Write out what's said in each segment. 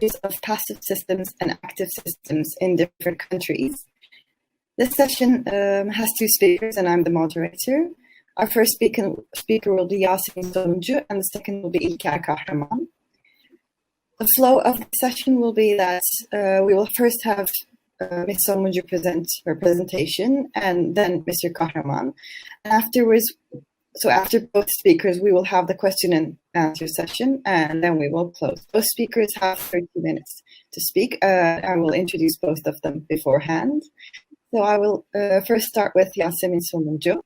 technologies of passive systems and active systems in different countries. This session has two speakers, and I'm the moderator. Our first speaker will be Yasemin Somuncu, and the second will be İlker Kahraman. The flow of the session will be that we will first have Ms. Somuncu present her presentation, and then Mr. Kahraman. And afterwards, so after both speakers, we will have the question and answer session, and then we will close. Both speakers have 30 minutes to speak. I will introduce both of them beforehand. So I will first start with Yasemin Somuncu,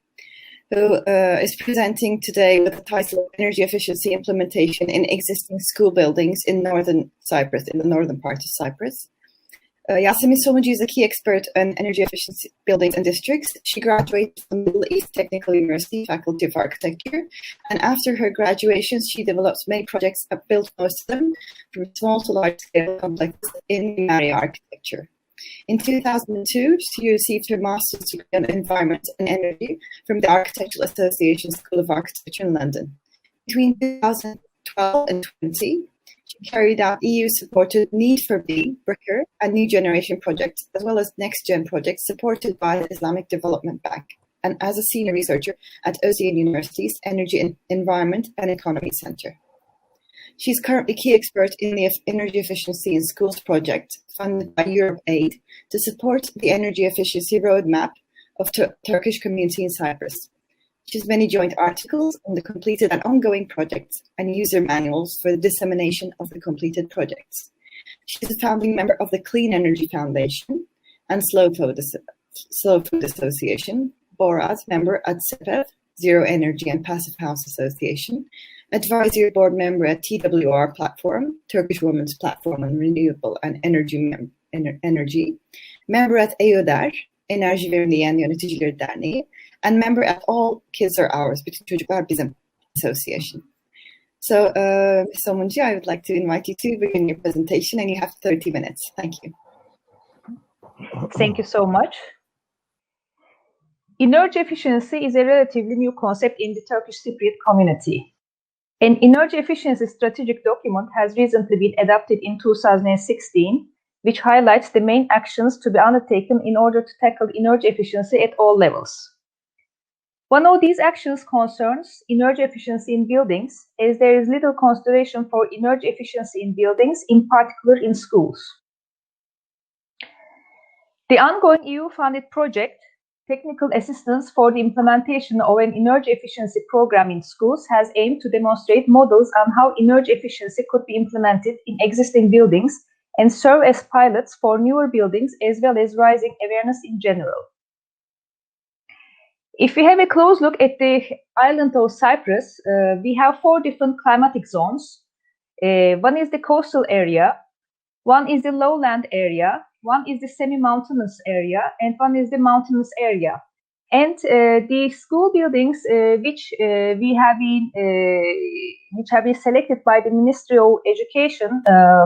who is presenting today with the title of Energy Efficiency Implementation in Existing School Buildings in Northern Cyprus, in the northern part of Cyprus. Yasemin Somuncu is a key expert on energy efficiency buildings and districts. She graduated from the Middle East Technical University Faculty of Architecture, and after her graduation, she developed many projects and built most of them from small to large-scale complexes in area architecture. In 2002, she received her master's degree in environment and energy from the Architectural Association School of Architecture in London. Between 2012 and 2020, she carried out EU-supported Need for B, Bricker, and New Generation projects, as well as Next Gen projects supported by the Islamic Development Bank, and as a senior researcher at Özyeğin University's Energy, Environment and Economy Center. She's currently key expert in the Energy Efficiency in Schools project, funded by Europe Aid, to support the energy efficiency roadmap of Turkish community in Cyprus. She has many joint articles on the completed and ongoing projects and user manuals for the dissemination of the completed projects. She is a founding member of the Clean Energy Foundation and Slow Food Association, Borat member at CEPEV, Zero Energy and Passive House Association, advisory board member at TWR Platform, Turkish Women's Platform on Renewable and Energy, member at EODER, Enerji Verimleyen Yöneticileri Derneği, and member at All Kids Are Ours, Bütün Çocuklar Bizim Association. So, Ms. Somuncu, I would like to invite you to begin your presentation, and you have 30 minutes. Thank you. Thank you so much. Energy efficiency is a relatively new concept in the Turkish Cypriot community. An energy efficiency strategic document has recently been adopted in 2016, which highlights the main actions to be undertaken in order to tackle energy efficiency at all levels. One of these actions concerns energy efficiency in buildings, as there is little consideration for energy efficiency in buildings, in particular in schools. The ongoing EU-funded project, Technical Assistance for the Implementation of an Energy Efficiency Program in Schools, has aimed to demonstrate models on how energy efficiency could be implemented in existing buildings and serve as pilots for newer buildings, as well as raising awareness in general. If we have a close look at the island of Cyprus, we have 4 different climatic zones. One is the coastal area, one is the lowland area, one is the semi-mountainous area, and one is the mountainous area. And the school buildings which have been selected by the Ministry of Education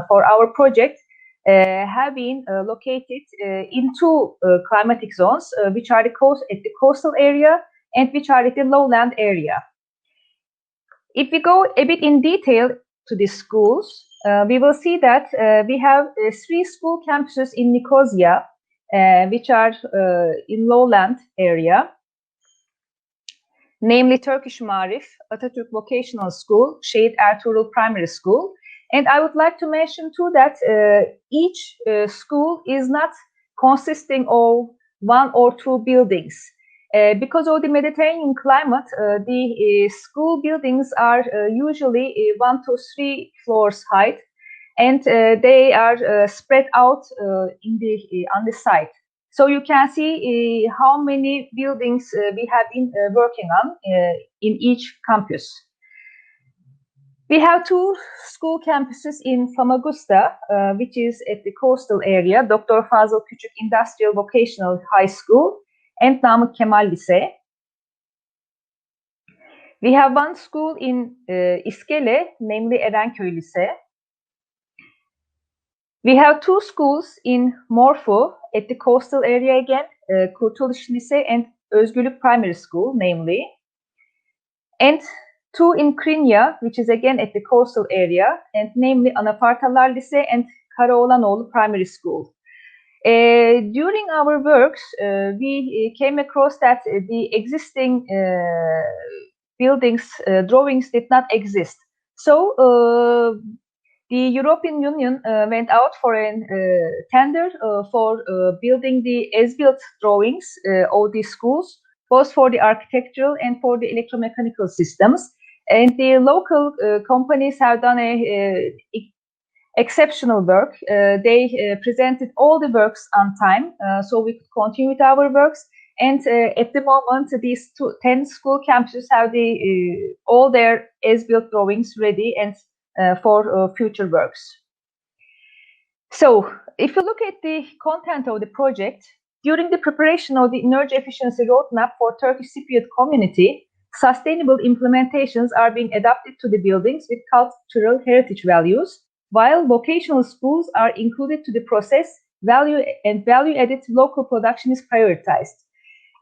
for our project have been located in 2 climatic zones, which are at the coastal area and which are at the lowland area. If we go a bit in detail to the schools, we will see that we have 3 school campuses in Nicosia, which are in lowland area, namely Turkish Marif, Atatürk Vocational School, Şehit Ertuğrul Primary School. And I would like to mention too that each school is not consisting of 1 or 2 buildings. Because of the Mediterranean climate, the school buildings are usually 1 to 3 floors height, and they are spread out on the site. So you can see how many buildings we have been working on in each campus. We have 2 school campuses in Famagusta, which is at the coastal area, Dr. Fazıl Küçük Industrial Vocational High School, and Namık Kemal Lise. We have 1 school in İskele, namely Erenköy Lise. We have 2 schools in Morphu at the coastal area again, Kurtuluş Lise and Özgürlük Primary School, namely. And 2 in Krinya, which is again at the coastal area, and namely Anafartalar Lise and Karaoğlanoğlu Primary School. During our works, we came across that the existing buildings drawings did not exist. So the European Union went out for a tender for building the as-built drawings of these schools, both for the architectural and for the electromechanical systems. And the local companies have done a exceptional work. They presented all the works on time, so we could continue with our works. And at the moment, these 10 school campuses have all their as-built drawings ready and for future works. So, if you look at the content of the project, during the preparation of the energy efficiency roadmap for Turkish Cypriot community, sustainable implementations are being adapted to the buildings with cultural heritage values, while vocational schools are included to the process, value-added local production is prioritized.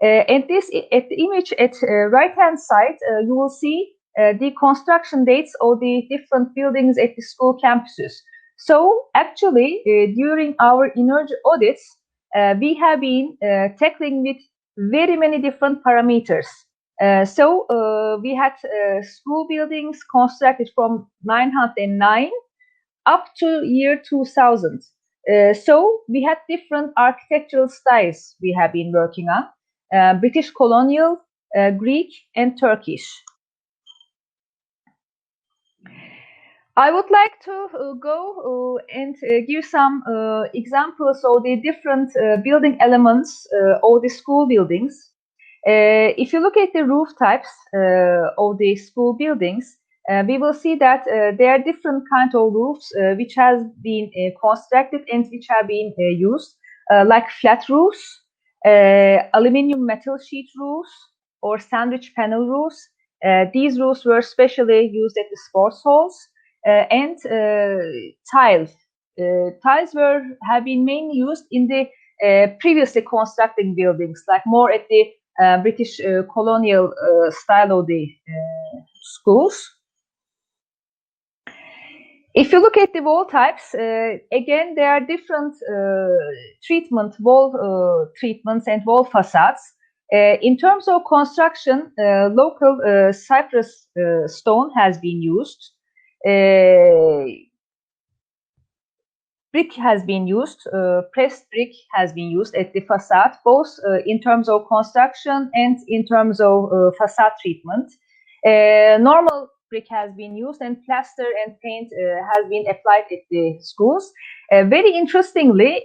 And this, at the image at right-hand side, you will see the construction dates of the different buildings at the school campuses. So, actually, during our energy audits, we have been tackling with very many different parameters. So, we had school buildings constructed from 909 up to year 2000. So we had different architectural styles we have been working on, British colonial, Greek, and Turkish. I would like to go and give some examples of the different building elements of the school buildings. If you look at the roof types of the school buildings, we will see that there are different kinds of roofs which has been constructed and which have been used, like flat roofs, aluminium metal sheet roofs, or sandwich panel roofs. These roofs were specially used at the sports halls, and tiles. Tiles have been mainly used in the previously constructed buildings, like more at the British colonial style of the schools. If you look at the wall types, again, there are different wall treatments and wall facades. In terms of construction, local Cyprus stone has been used. Brick has been used, pressed brick has been used at the facade, both in terms of construction and in terms of facade treatment. Normal brick has been used, and plaster and paint has been applied at the schools. Very interestingly,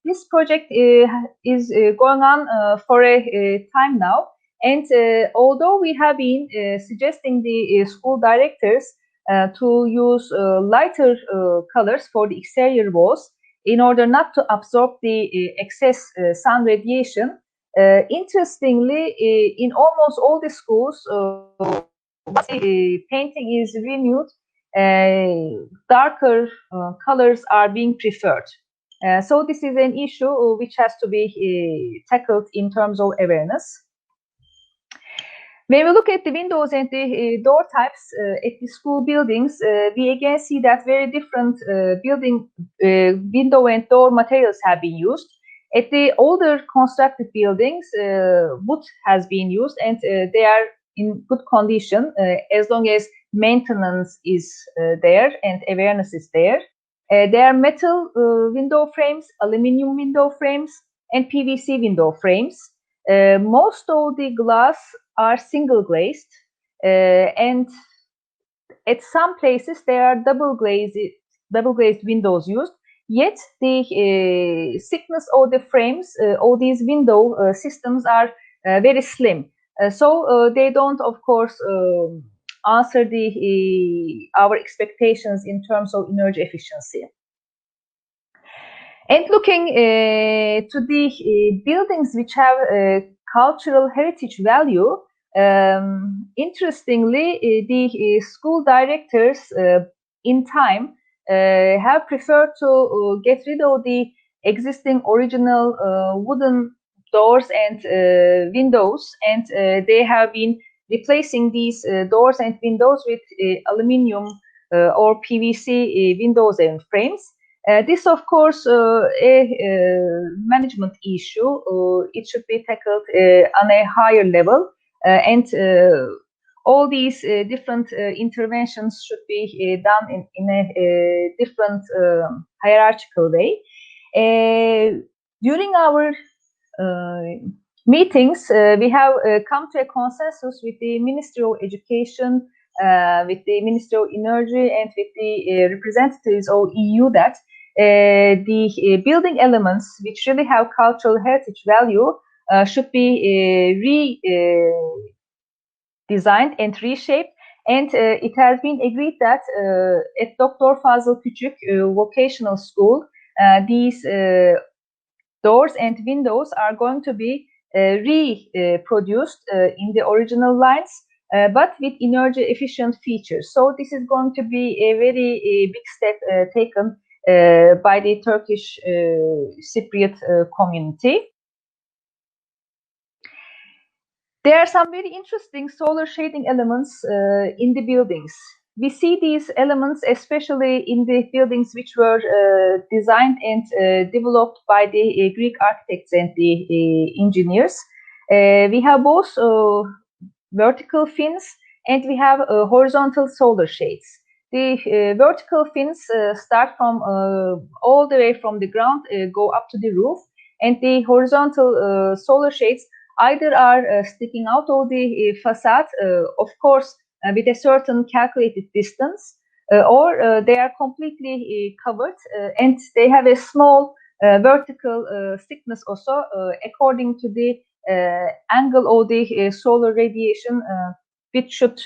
this project is going on for a time now, and although we have been suggesting the school directors to use lighter colors for the exterior walls in order not to absorb the excess sun radiation, interestingly, in almost all the schools, painting is renewed, darker colors are being preferred. So this is an issue which has to be tackled in terms of awareness. When we look at the windows and the door types at the school buildings, we again see that very different building window and door materials have been used. At the older constructed buildings, wood has been used, and they are in good condition as long as maintenance is there and awareness is there. There are metal window frames, aluminium window frames, and PVC window frames. Most of the glass are single glazed, and at some places there are double glazed windows used. Yet the thickness of the frames of these window systems are very slim, so they don't, of course, answer our expectations in terms of energy efficiency. And looking to the buildings which have cultural heritage value, interestingly, the school directors in time have preferred to get rid of the existing original wooden doors and windows, and they have been replacing these doors and windows with aluminium or PVC windows and frames. This, of course, a management issue. It should be tackled on a higher level, and all these different interventions should be done in a different hierarchical way. During our meetings, we have come to a consensus with the Ministry of Education, with the Ministry of Energy, and with the representatives of EU that the building elements which really have cultural heritage value should be redesigned and reshaped. And it has been agreed that at Dr. Fazıl Küçük Vocational School, these doors and windows are going to be reproduced in the original lines, but with energy efficient features. So this is going to be a very big step taken by the Turkish Cypriot community. There are some very interesting solar shading elements in the buildings. We see these elements especially in the buildings which were designed and developed by the Greek architects and the engineers. We have both vertical fins and we have horizontal solar shades. The vertical fins start from all the way from the ground, go up to the roof, and the horizontal solar shades either are sticking out of the facade, of course, with a certain calculated distance, or they are completely covered, and they have a small vertical thickness also, according to the angle of the solar radiation, which should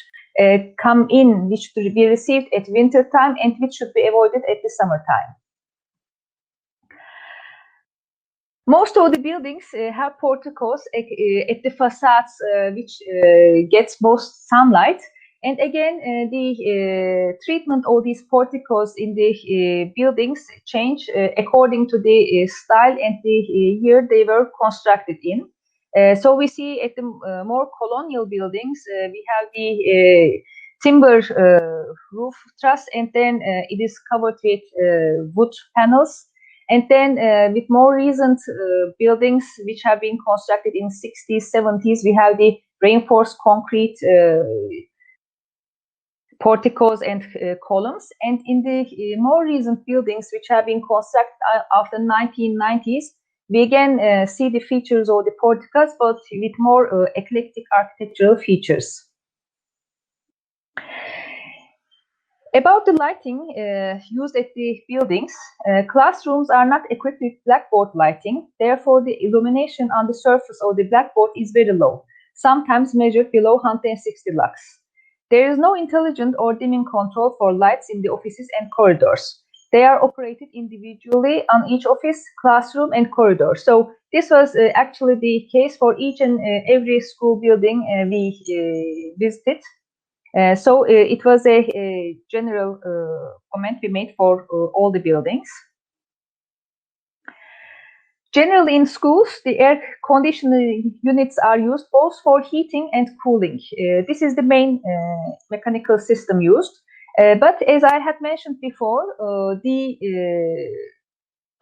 come in, which should be received at winter time, and which should be avoided at the summertime. Most of the buildings have porticos at the facades, which gets most sunlight. And again, the treatment of these porticos in the buildings change according to the style and the year they were constructed in. So we see at the more colonial buildings, we have the timber roof truss, and then it is covered with wood panels. And then with more recent buildings which have been constructed in 60s, 70s, we have the reinforced concrete porticos and columns. And in the more recent buildings which have been constructed after 1990s, we again see the features of the porticos, but with more eclectic architectural features. About the lighting used at the buildings, classrooms are not equipped with blackboard lighting. Therefore, the illumination on the surface of the blackboard is very low, sometimes measured below 160 lux. There is no intelligent or dimming control for lights in the offices and corridors. They are operated individually on each office, classroom, and corridor. So this was actually the case for each and every school building we visited. So it was a general comment we made for all the buildings. Generally in schools, the air conditioning units are used both for heating and cooling. This is the main mechanical system used. But as I had mentioned before,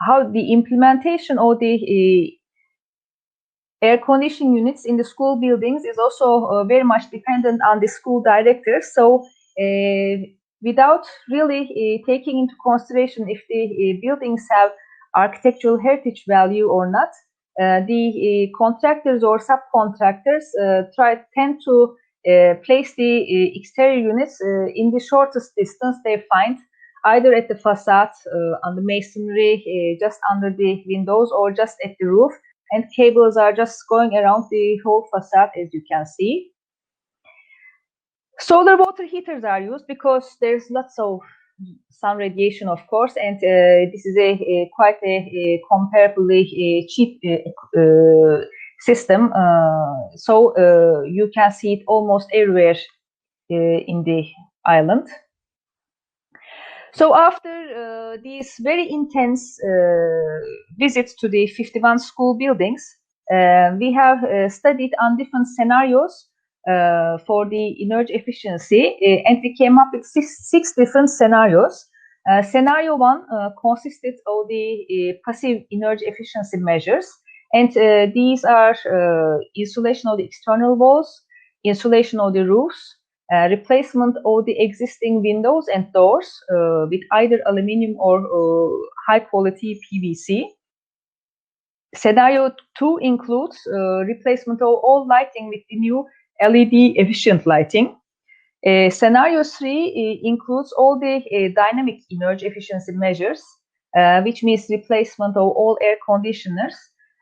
how the implementation of the air conditioning units in the school buildings is also very much dependent on the school directors. So without really taking into consideration if the buildings have architectural heritage value or not, the contractors or subcontractors tend to place the exterior units in the shortest distance they find, either at the facade, on the masonry, just under the windows, or just at the roof. And cables are just going around the whole facade, as you can see. Solar water heaters are used because there's lots of sun radiation, of course, and this is a quite a comparably cheap system. So you can see it almost everywhere in the island. So after these very intense visits to the 51 school buildings, we have studied on different scenarios for the energy efficiency, and we came up with six different scenarios. Scenario 1 consisted of the passive energy efficiency measures, and these are insulation of the external walls, insulation of the roofs, replacement of the existing windows and doors with either aluminum or high quality PVC. Scenario 2 includes replacement of all lighting with the new LED efficient lighting. Scenario 3 includes all the dynamic energy efficiency measures, which means replacement of all air conditioners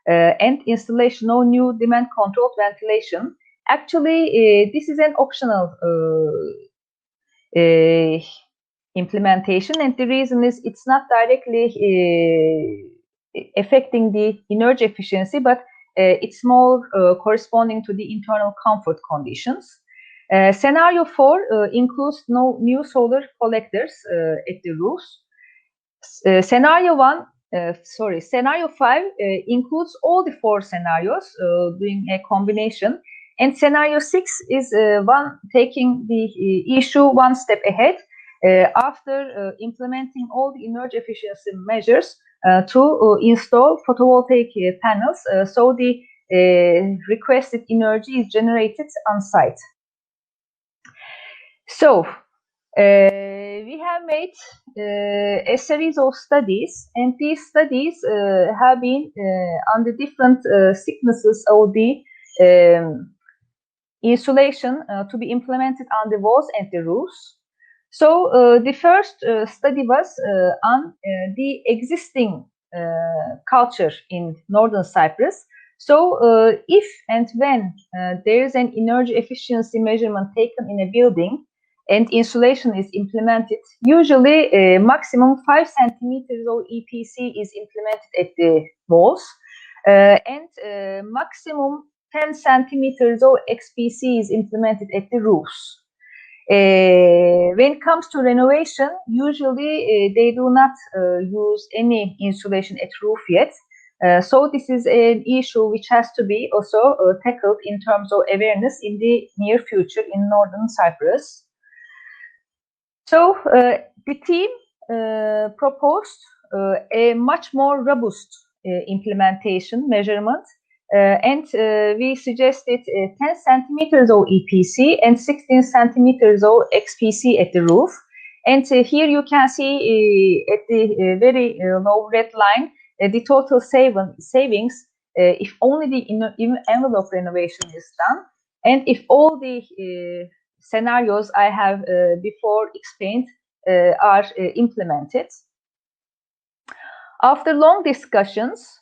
and installation of new demand controlled ventilation. Actually, this is an optional implementation, and the reason is it's not directly affecting the energy efficiency, but it's more corresponding to the internal comfort conditions. Scenario 4 includes no new solar collectors at the roofs. Scenario 5 includes all the 4 scenarios, doing a combination. And scenario 6 is one taking the issue one step ahead after implementing all the energy efficiency measures to install photovoltaic panels, so the requested energy is generated on site. So we have made a series of studies, and these studies have been on the different thicknesses of the insulation to be implemented on the walls and the roofs. So the first study was on the existing culture in northern Cyprus. So if and when there is an energy efficiency measurement taken in a building and insulation is implemented, usually maximum 5 centimeters of EPC is implemented at the walls, and maximum 10 centimeters of XPC is implemented at the roofs. When it comes to renovation, usually they do not use any insulation at roof yet. So this is an issue which has to be also tackled in terms of awareness in the near future in northern Cyprus. So the team proposed a much more robust implementation measurement, and we suggested 10 centimeters of EPC and 16 centimeters of XPC at the roof. And here you can see at the very low red line the total savings if only the envelope renovation is done, and if all the scenarios I have before explained are implemented. After long discussions,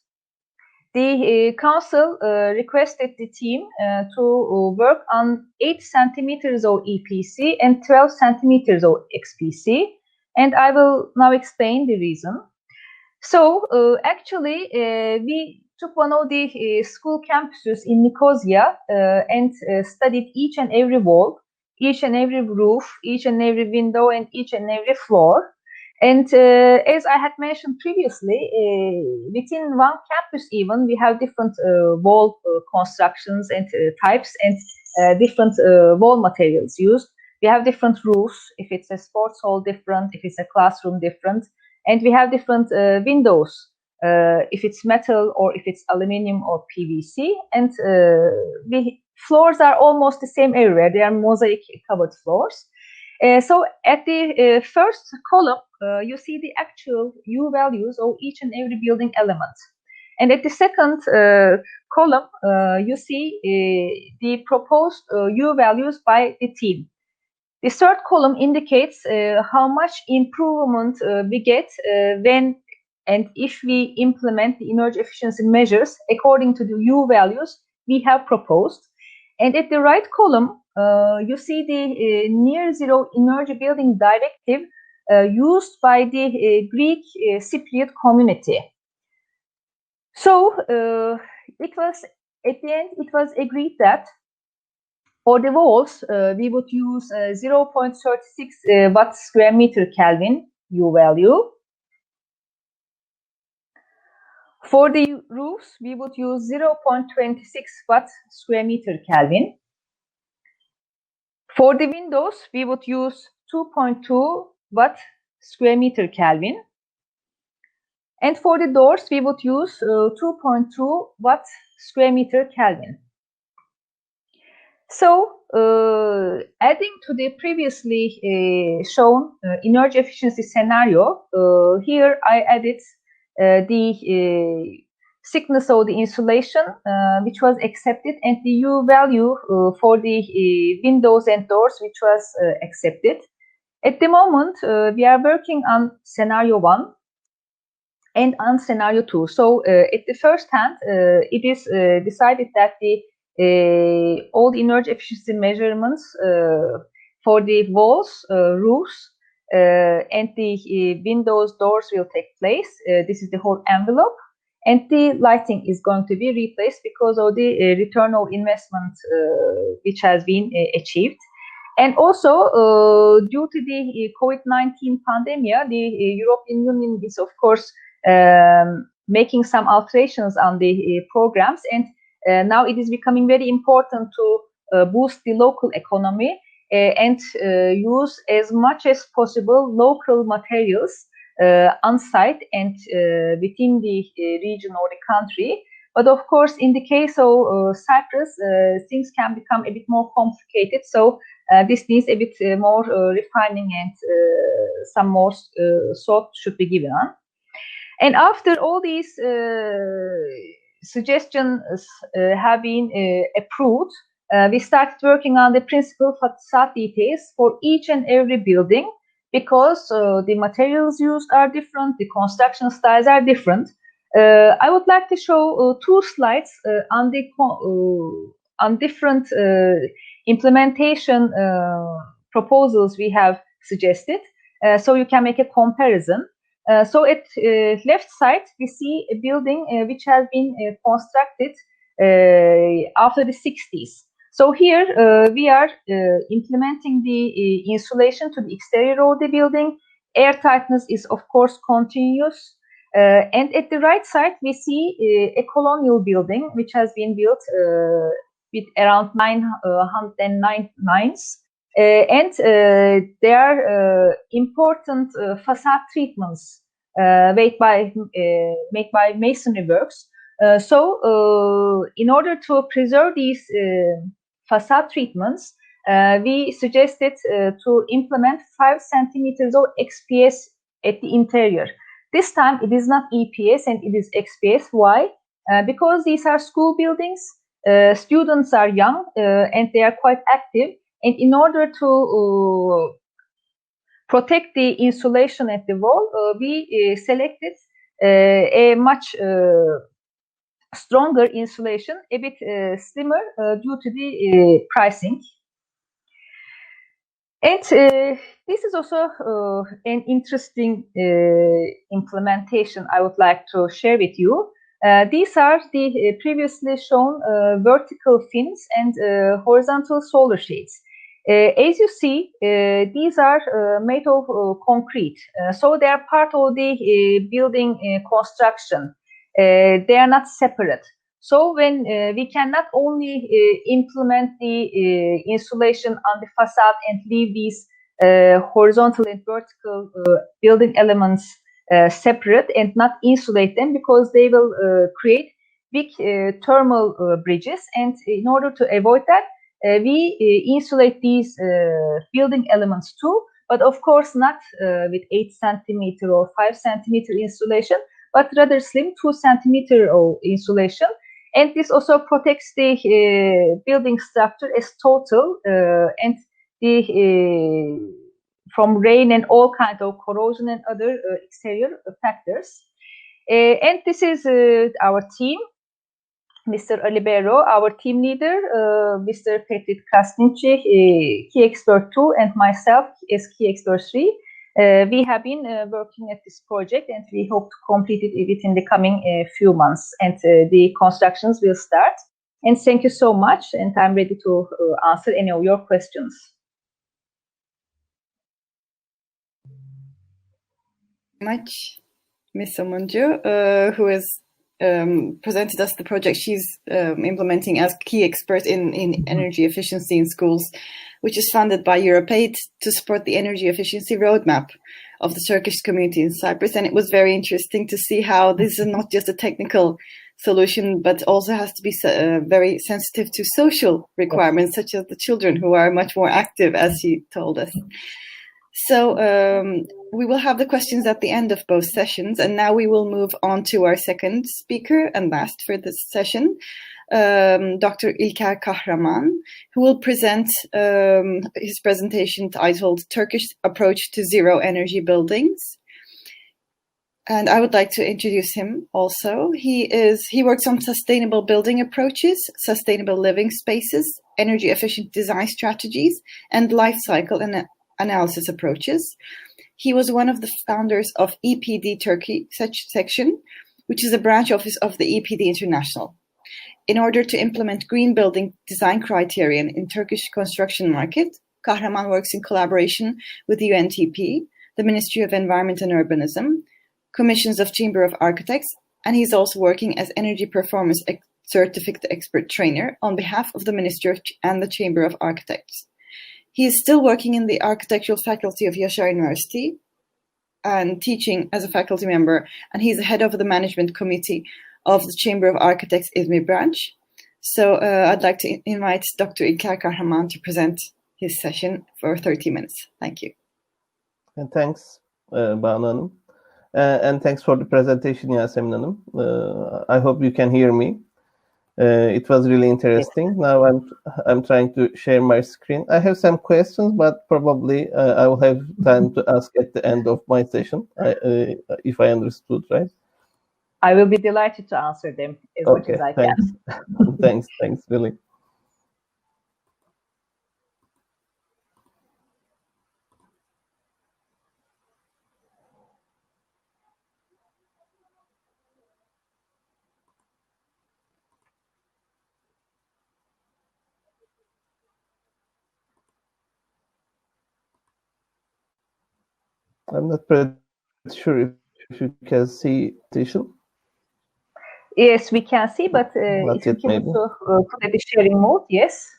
the council requested the team to work on 8 centimeters of EPC and 12 centimeters of XPC, and I will now explain the reason. So actually, we took one of the school campuses in Nicosia and studied each and every wall, each and every roof, each and every window, and each and every floor. And as I had mentioned previously, within one campus even, we have different wall constructions and types, and different wall materials used. We have different roofs, if it's a sports hall different, if it's a classroom different, and we have different windows, if it's metal or if it's aluminum or PVC, and the floors are almost the same everywhere. They are mosaic covered floors. So at the first column, you see the actual U values of each and every building element. And at the second column, you see the proposed U values by the team. The third column indicates how much improvement we get when and if we implement the energy efficiency measures according to the U values we have proposed. And at the right column, you see the near zero energy building directive used by the Greek Cypriot community. So it was at the end it was agreed that for the walls we would use 0.36 watt square meter Kelvin U value. For the roofs, we would use 0.26 watt square meter Kelvin. For the windows, we would use 2.2 watt square meter Kelvin. And for the doors, we would use 2.2 watt square meter Kelvin. So, adding to the previously shown energy efficiency scenario, here I added the thickness of the insulation, which was accepted, and the U value for the windows and doors, which was accepted. At the moment, we are working on scenario 1 and on scenario 2. So, at the first hand, it is decided that all the energy efficiency measurements for the walls, roofs, and the windows, doors will take place. This is the whole envelope, and the lighting is going to be replaced because of the return of investment which has been achieved. And also, due to the COVID-19 pandemic, the European Union is, of course, making some alterations on the programs, and now it is becoming very important to boost the local economy and use as much as possible local materials on site and within the region or the country. But of course, in the case of Cyprus, things can become a bit more complicated. So this needs a bit more refining, and some more thought should be given on. And after all these suggestions have been approved, we started working on the principal facade details for each and every building, because the materials used are different, the construction styles are different. I would like to show 2 slides on different implementation proposals we have suggested, so you can make a comparison. So at left side, we see a building which has been constructed after the 60s. So here we are implementing the insulation to the exterior of the building. Air tightness is, of course, continuous. And at the right side, we see a colonial building which has been built with around 909 lines. And there are important facade treatments made by masonry works. So in order to preserve these facade treatments, we suggested to implement 5 centimeters of XPS at the interior. This time it is not EPS and it is XPS. Why? Because these are school buildings, students are young and they are quite active. And in order to protect the insulation at the wall, we selected a much stronger insulation, a bit slimmer due to the pricing. And this is also an interesting implementation I would like to share with you. These are the previously shown vertical fins and horizontal solar shades. As you see, these are made of concrete, so they are part of the building construction. They are not separate. So when we can not only implement the insulation on the facade and leave these horizontal and vertical building elements separate and not insulate them, because they will create big thermal bridges. And in order to avoid that, we insulate these building elements too, but of course not with 8 centimeter or 5 centimeter insulation, but rather slim 2 centimeter of insulation. And this also protects the building structure as total and the from rain and all kinds of corrosion and other exterior factors. And this is our team. Mr. Alibero, our team leader, Mr. Petrit Krasnici, Key Expert 2, and myself as Key Expert 3. We have been working at this project, and we hope to complete it within the coming few months, and the constructions will start. And thank you so much, and I'm ready to answer any of your questions. Much, Ms. Somuncu, who has presented us the project she's implementing as key expert in energy efficiency in schools, which is funded by EuropeAid to support the energy efficiency roadmap of the Turkish community in Cyprus. And it was very interesting to see how this is not just a technical solution, but also has to be very sensitive to social requirements, such as the children who are much more active, as he told us. So we will have the questions at the end of both sessions. And now we will move on to our second speaker and last for this session, Dr. İlker Kahraman, who will present his presentation titled Turkish Approach to Zero Energy Buildings. And I would like to introduce him also. He works on sustainable building approaches, sustainable living spaces, energy efficient design strategies, and life cycle and analysis approaches. He was one of the founders of EPD Turkey section, which is a branch office of the EPD International. In order to implement green building design criterion in Turkish construction market, Kahraman works in collaboration with the UNTP, the Ministry of Environment and Urbanism, commissions of Chamber of Architects, and he's also working as energy performance certificate expert trainer on behalf of the Ministry and the Chamber of Architects. He is still working in the architectural faculty of Yaşar University and teaching as a faculty member, and he's the head of the management committee of the Chamber of Architects Izmir branch. So I'd like to invite Dr. İlker Kahraman to present his session for 30 minutes. Thank you. And thanks, Banu Hanım. And thanks for the presentation, Yasemin Hanım. I hope you can hear me. It was really interesting. Now I'm trying to share my screen. I have some questions, but probably I will have time to ask at the end of my session, if I understood right. I will be delighted to answer them as much as I can. Thanks, really. I'm not pretty sure if you can see the issue. Yes, we can see, but if you can also put the sharing mode, yes.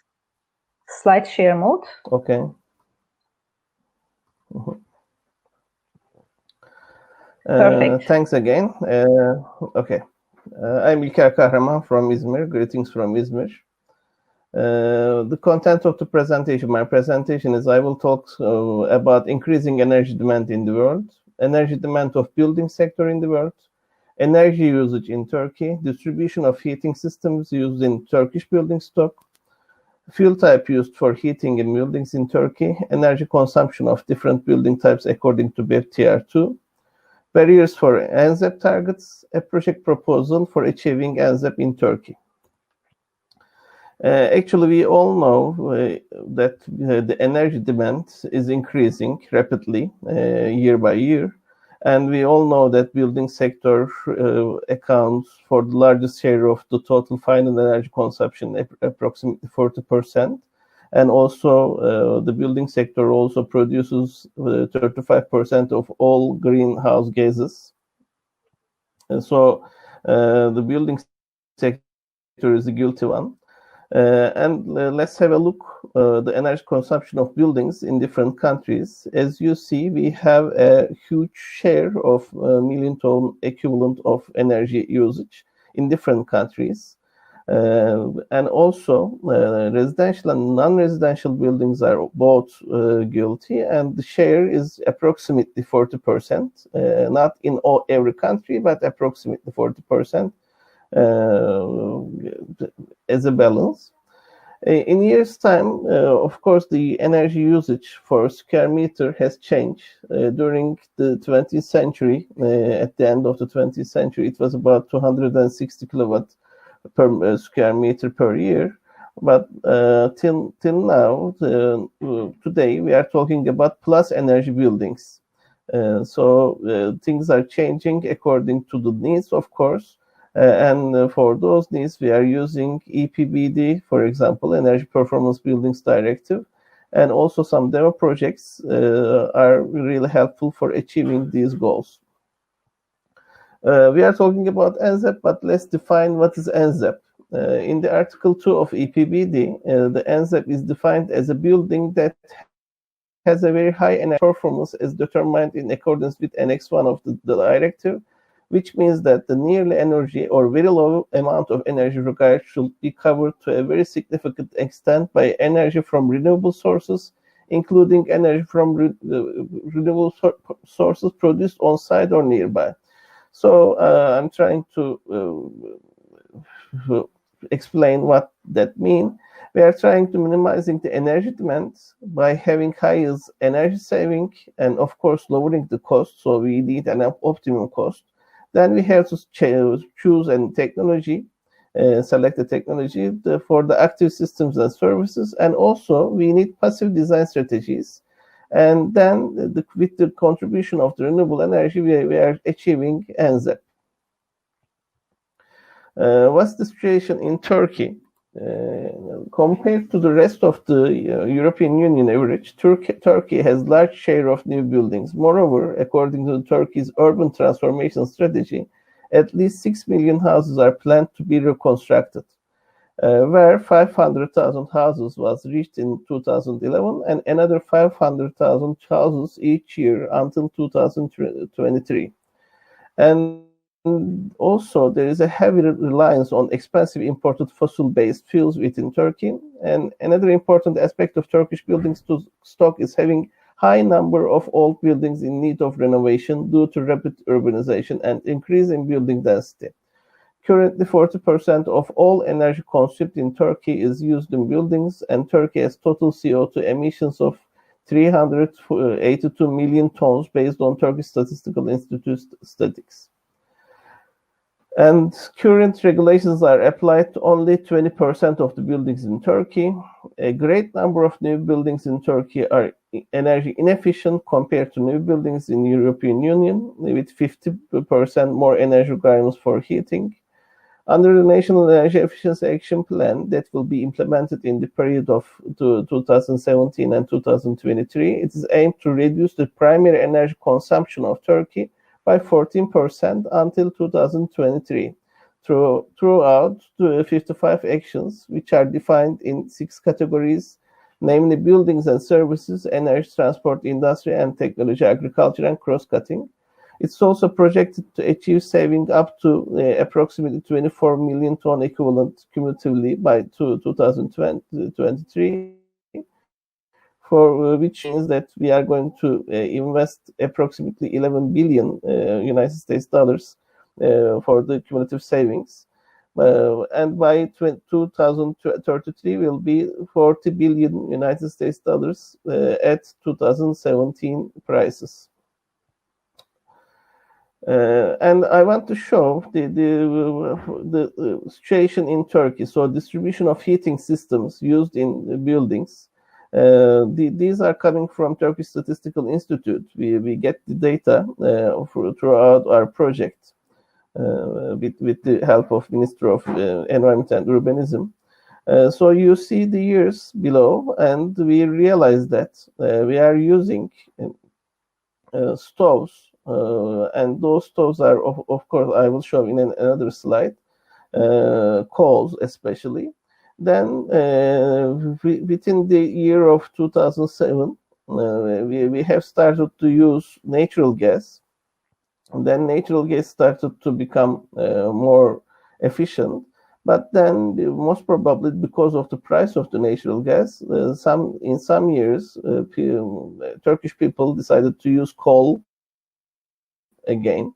Slide share mode. Okay. Perfect. Thanks again. Okay. I'm İlker Kahraman from Izmir. Greetings from Izmir. The content of the presentation, my presentation is I will talk about increasing energy demand in the world, energy demand of building sector in the world, energy usage in Turkey, distribution of heating systems used in Turkish building stock, fuel type used for heating in buildings in Turkey, energy consumption of different building types according to BEP-TR2, barriers for NZEP targets, a project proposal for achieving NZEP in Turkey. Actually, we all know that the energy demand is increasing rapidly year by year. And we all know that building sector accounts for the largest share of the total final energy consumption, approximately 40%. And also the building sector also produces 35% of all greenhouse gases. And so the building sector is a guilty one. And let's have a look the energy consumption of buildings in different countries. As you see, we have a huge share of million ton equivalent of energy usage in different countries. And also residential and non-residential buildings are both guilty, and the share is approximately 40%, not in every country, but approximately 40%. As a balance. In years' time, of course, the energy usage for square meter has changed. During the 20th century, at the end of the 20th century, it was about 260 kilowatt per square meter per year. But till now, today, we are talking about plus energy buildings. So things are changing according to the needs, of course. And for those needs, we are using EPBD, for example, Energy Performance Buildings Directive, and also some demo projects are really helpful for achieving these goals. We are talking about NZEP, but let's define what is NZEP. In the Article 2 of EPBD, the NZEP is defined as a building that has a very high energy performance as determined in accordance with Annex 1 of the directive, which means that the nearly energy or very low amount of energy required should be covered to a very significant extent by energy from renewable sources, including energy from renewable sources produced on site or nearby. So I'm trying to explain what that means. We are trying to minimizing the energy demand by having highest energy saving and of course lowering the cost. So we need an optimum cost. Then we have to choose a technology, select the technology for the active systems and services. And also we need passive design strategies. And then with the contribution of the renewable energy, we are achieving NZEP. What's the situation in Turkey? Compared to the rest of the European Union average, Turkey has large share of new buildings. Moreover, according to Turkey's urban transformation strategy, at least 6 million houses are planned to be reconstructed, where 500,000 houses was reached in 2011 and another 500,000 houses each year until 2023. And also, there is a heavy reliance on expensive imported fossil-based fuels within Turkey. And another important aspect of Turkish building stock is having high number of old buildings in need of renovation due to rapid urbanization and increase in building density. Currently, 40% of all energy consumed in Turkey is used in buildings, and Turkey has total CO2 emissions of 382 million tons based on Turkish Statistical Institute statistics. And current regulations are applied to only 20% of the buildings in Turkey. A great number of new buildings in Turkey are energy inefficient compared to new buildings in the European Union, with 50% more energy requirements for heating. Under the National Energy Efficiency Action Plan that will be implemented in the period of 2017 and 2023, it is aimed to reduce the primary energy consumption of Turkey by 14% until 2023 throughout the 55 actions, which are defined in 6 categories, namely buildings and services, energy, transport, industry and technology, agriculture, and cross-cutting. It's also projected to achieve saving up to approximately 24 million ton equivalent cumulatively by 2023, for which means that we are going to invest approximately 11 billion United States dollars for the cumulative savings. And by 2033 will be 40 billion United States dollars at 2017 prices. And I want to show the situation in Turkey. So distribution of heating systems used in buildings. These are coming from Turkish Statistical Institute. We get the data throughout our project with the help of Ministry of Environment and Urbanism. So you see the years below, and we realize that we are using stoves, and those stoves are, of course, I will show in another slide, coals especially. Then within the year of 2007, we have started to use natural gas. And then natural gas started to become more efficient. But then, most probably because of the price of the natural gas, in some years, Turkish people decided to use coal again.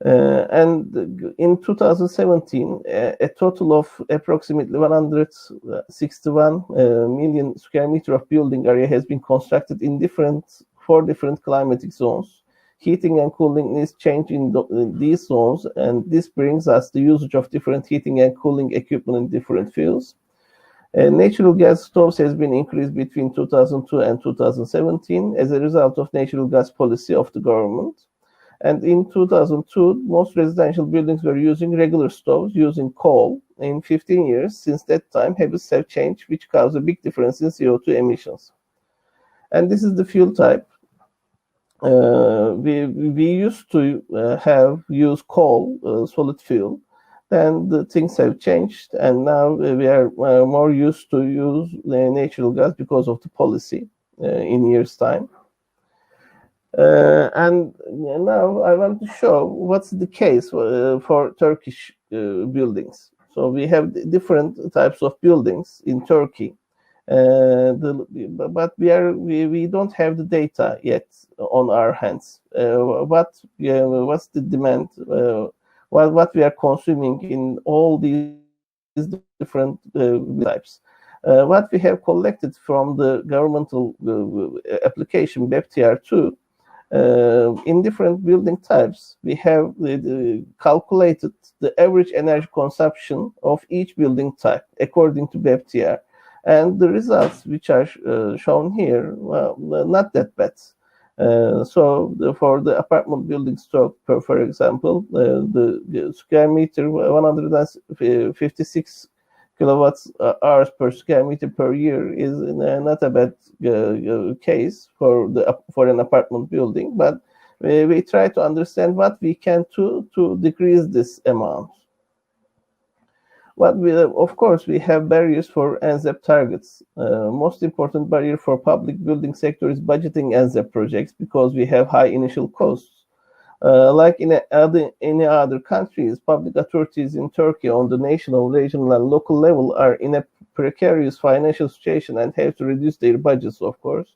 And in 2017, a total of approximately 161 million square meter of building area has been constructed in 4 different climatic zones. Heating and cooling needs change in these zones, and this brings us the usage of different heating and cooling equipment in different fields. Natural gas stoves has been increased between 2002 and 2017 as a result of natural gas policy of the government. And in 2002, most residential buildings were using regular stoves using coal. In 15 years since that time, habits have changed, which caused a big difference in CO2 emissions. And this is the fuel type. We used to use coal, solid fuel. Then the things have changed, and now we are more used to use natural gas because of the policy. in years' time. And now I want to show what's the case for Turkish buildings. So we have different types of buildings in Turkey, but we don't have the data yet on our hands. What's the demand? What we are consuming in all these different types? What we have collected from the governmental application BEPTR2. In different building types, we have calculated the average energy consumption of each building type according to BEPTR. And the results which are shown here, well, not that bad. For the apartment building stock, for example, the square meter, 156 kilowatts hours per square meter per year is not a bad case for an apartment building, but we try to understand what we can do to decrease this amount. Of course, we have barriers for NZEP targets. Most important barrier for public building sector is budgeting NZEP projects because we have high initial costs. Like in any other countries, public authorities in Turkey on the national, regional, and local level are in a precarious financial situation and have to reduce their budgets, of course.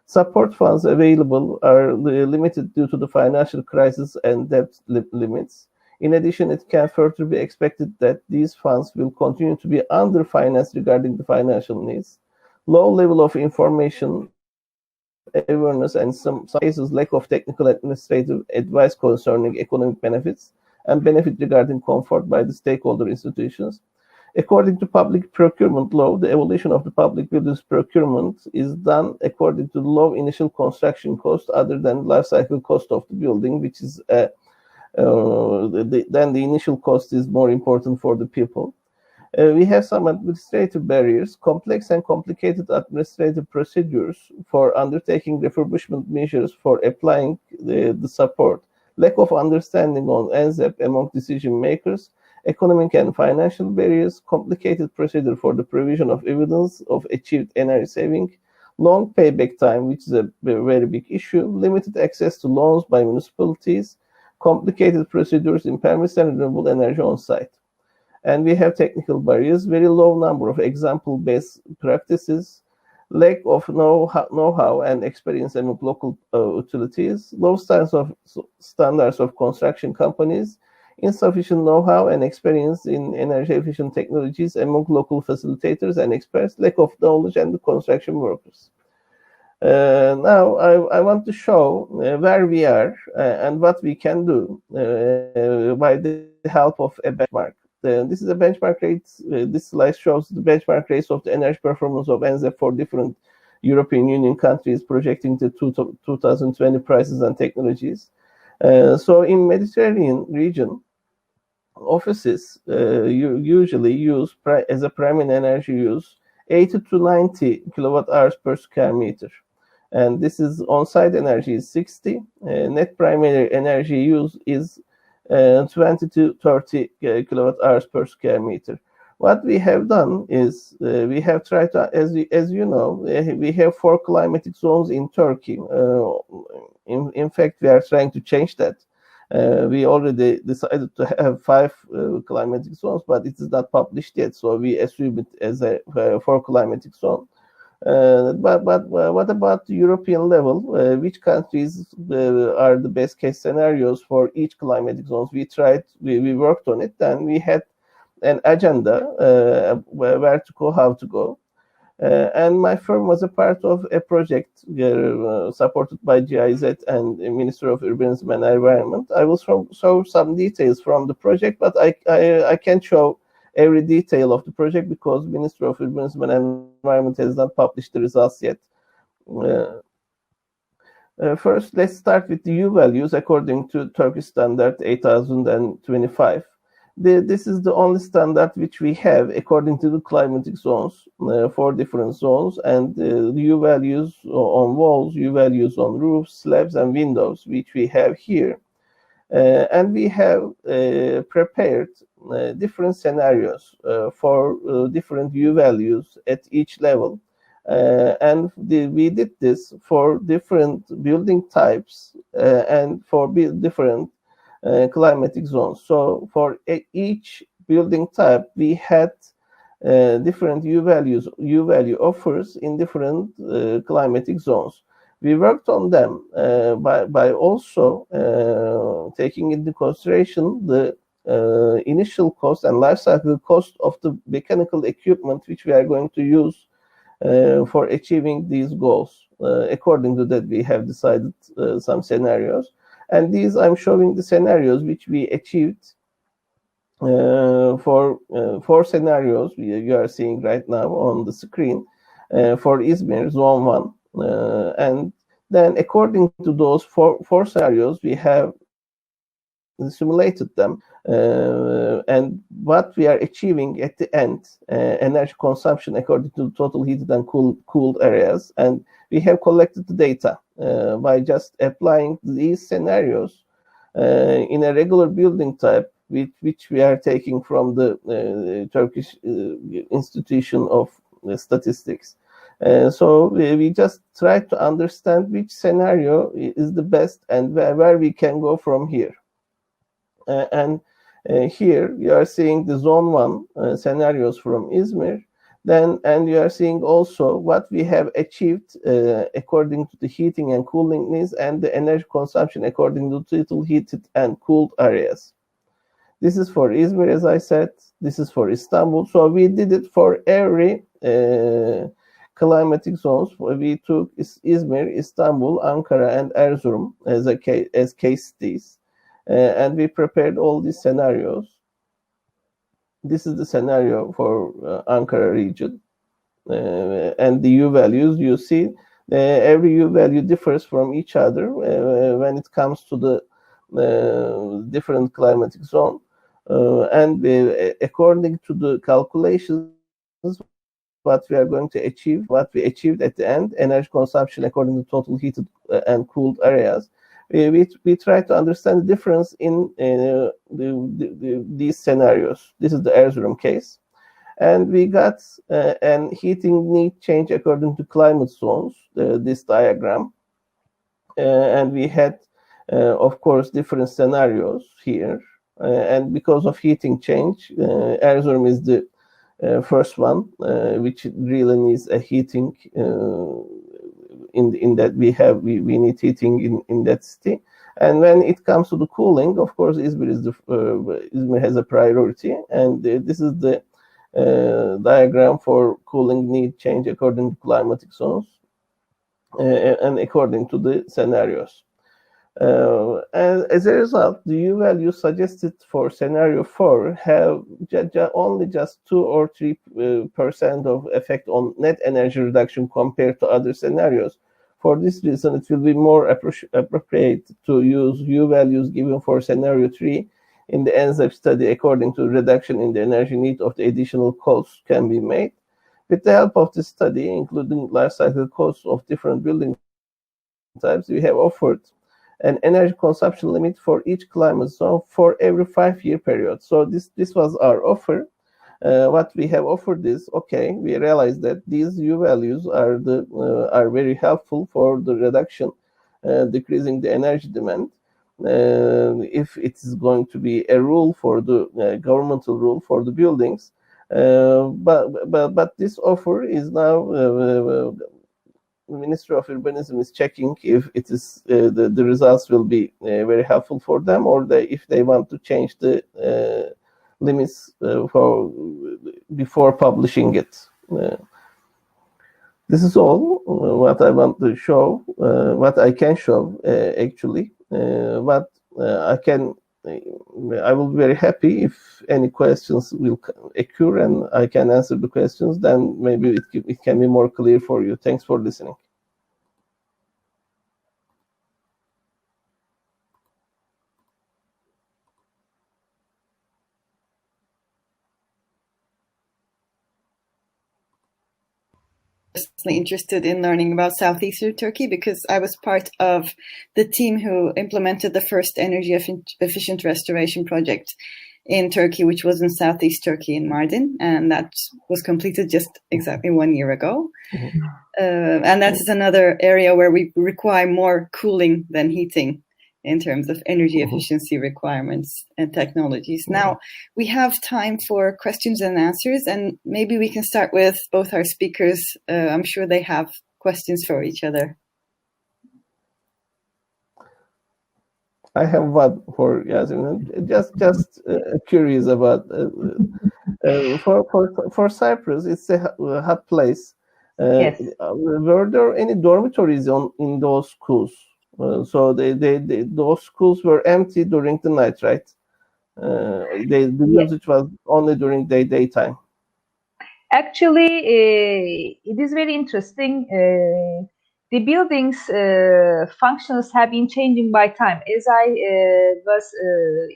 Support funds available are limited due to the financial crisis and debt limits. In addition, it can further be expected that these funds will continue to be under-financed regarding the financial needs. Low level of information awareness and some cases lack of technical administrative advice concerning economic benefits and benefit regarding comfort by the stakeholder institutions. According to public procurement law, the evaluation of the public buildings procurement is done according to the low initial construction cost other than life cycle cost of the building, which is then the initial cost is more important for the people. We have some administrative barriers, complex and complicated administrative procedures for undertaking refurbishment measures for applying the support, lack of understanding on NZEP among decision makers, economic and financial barriers, complicated procedure for the provision of evidence of achieved energy saving, long payback time, which is a very big issue, limited access to loans by municipalities, complicated procedures in permits and renewable energy on site. And we have technical barriers, very low number of example-based practices, lack of know-how and experience among local utilities, low standards of construction companies, insufficient know-how and experience in energy-efficient technologies among local facilitators and experts, lack of knowledge and the construction workers. Now, I want to show where we are and what we can do by the help of a benchmark. This is a benchmark rate. This slide shows the benchmark rates of the energy performance of NZEP for different European Union countries projecting the 2020 prices and technologies. So in Mediterranean region, offices usually use as a primary energy use 80 to 90 kilowatt hours per square meter. And this is on-site energy is 60. Net primary energy use is 20 to 30 kilowatt hours per square meter. What we have done is we have tried to, as you know, we have 4 climatic zones in Turkey. In fact, we are trying to change that. We already decided to have 5 climatic zones, but it is not published yet, so we assume it as a 4 climatic zone. But what about the European level? Which countries are the best case scenarios for each climatic zones? We worked on it, and we had an agenda where to go, how to go. And my firm was a part of a project supported by GIZ and the Ministry of Urbanism and Environment. I will show some details from the project, but I can't show every detail of the project because Ministry of Urbanism and Environment has not published the results yet. First, let's start with the U values according to Turkish standard 8025. This is the only standard which we have according to the climatic zones, 4 different zones, and the U values on walls, U values on roofs, slabs, and windows, which we have here. And we have prepared different scenarios for different U values at each level. We did this for different building types and for different climatic zones. So for each building type, we had different U value offers in different climatic zones. We worked on them by also taking into consideration the initial cost and life cycle cost of the mechanical equipment which we are going to use for achieving these goals. According to that, we have decided some scenarios. And these, I'm showing the scenarios which we achieved for 4 scenarios you are seeing right now on the screen for Izmir, Zone 1. And then according to those four scenarios, we have simulated them. And what we are achieving at the end, energy consumption according to total heated and cooled areas. And we have collected the data by just applying these scenarios in a regular building type, which we are taking from the Turkish Institution of Statistics. So we just try to understand which scenario is the best and where we can go from here. Here you are seeing the Zone 1 scenarios from Izmir. And you are seeing also what we have achieved according to the heating and cooling needs and the energy consumption according to total heated and cooled areas. This is for Izmir, as I said. This is for Istanbul. So we did it for every climatic zones. We took Izmir, Istanbul, Ankara, and Erzurum as case studies. And we prepared all these scenarios. This is the scenario for Ankara region. And the U values, you see, every U value differs from each other when it comes to the different climatic zone. And according to the calculations, what we are going to achieve, what we achieved at the end, energy consumption according to total heated and cooled areas, we try to understand the difference in these scenarios. This is the Erzurum case. And we got an heating need change according to climate zones, this diagram. And we had, of course, different scenarios here. And because of heating change, Erzurum is the first one, which really needs a heating in that we need heating in that city. And when it comes to the cooling, of course, Izmir has a priority. And this is the diagram for cooling need change according to climatic zones and according to the scenarios. And as a result, the U value suggested for scenario 4 have only just 2 or 3% of effect on net energy reduction compared to other scenarios. For this reason, it will be more appropriate to use U values given for scenario 3 in the NZEP study according to reduction in the energy need of the additional costs can be made. With the help of this study, including life cycle costs of different building types, we have offered an energy consumption limit for each climate zone for every 5-year period. So this was our offer. What we have offered is, okay, we realize that these U values are very helpful for the reduction, decreasing the energy demand. If it is going to be a rule for the governmental rule for the buildings, but this offer is now the Ministry of Urbanism is checking if it is the results will be very helpful for them, or if they want to change the limits before publishing it. This is all what I want to show, what I can show actually. But I will be very happy if any questions will occur and I can answer the questions. Then maybe it can be more clear for you. Thanks for listening. Interested in learning about southeastern Turkey because I was part of the team who implemented the first energy efficient restoration project in Turkey, which was in southeast Turkey in Mardin, and that was completed just exactly 1 year ago. And that is another area where we require more cooling than heating in terms of energy efficiency requirements and technologies. Now, we have time for questions and answers, and maybe we can start with both our speakers. I'm sure they have questions for each other. I have one for Yasemin. Just curious about for Cyprus. It's a hot place. Yes. Were there any dormitories in those schools? So those schools were empty during the night, right? The usage was only during daytime. Actually, it is very interesting. The building's functions have been changing by time. As I was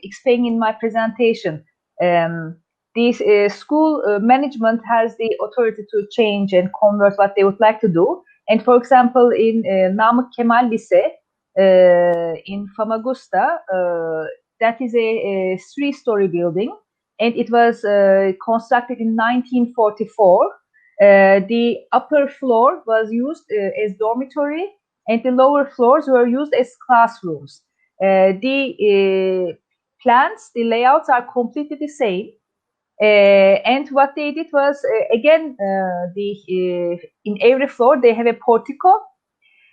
explaining in my presentation, the school management has the authority to change and convert what they would like to do. And for example, in Namık Kemal Lise in Famagusta, that is a 3-story building, and it was constructed in 1944. The upper floor was used as dormitory, and the lower floors were used as classrooms. The plans, the layouts are completely the same. And what they did was, again, in every floor they have a portico,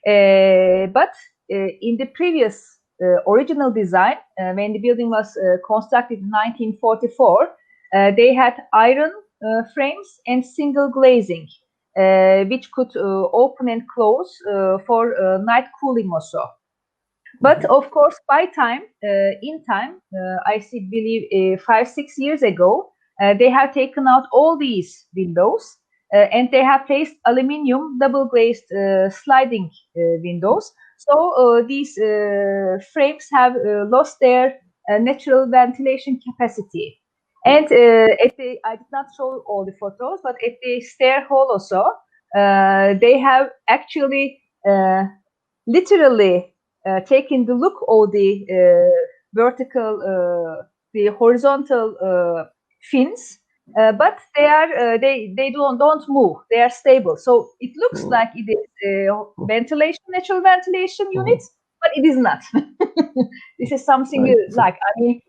but in the previous original design, when the building was constructed in 1944, they had iron frames and single glazing, which could open and close for night cooling also. But of course, I believe 5-6 years ago, they have taken out all these windows, and they have placed aluminium double glazed sliding windows. So these frames have lost their natural ventilation capacity. And I did not show all the photos, but at the stair hall also, they have actually literally taken the look of the the horizontal fins, but they don't move. They are stable. So it looks like it is natural ventilation units, but it is not. This is something like, I mean,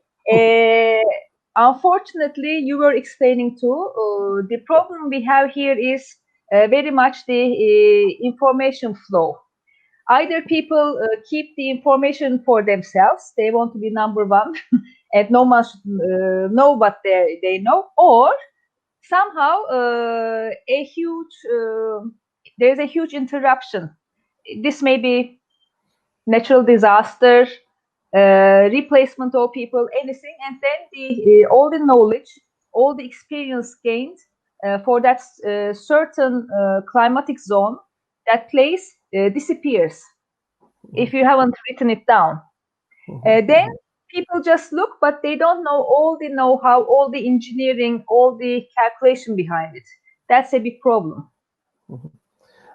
unfortunately, you were explaining too, the problem we have here is very much the information flow. Either people keep the information for themselves, they want to be number one, and no one should know what they know, or somehow there's a huge interruption. This may be natural disaster, replacement of people, anything, and then all the knowledge, all the experience gained for that certain climatic zone, that place disappears if you haven't written it down. Then people just look, but they don't know all the know-how, all the engineering, all the calculation behind it. That's a big problem.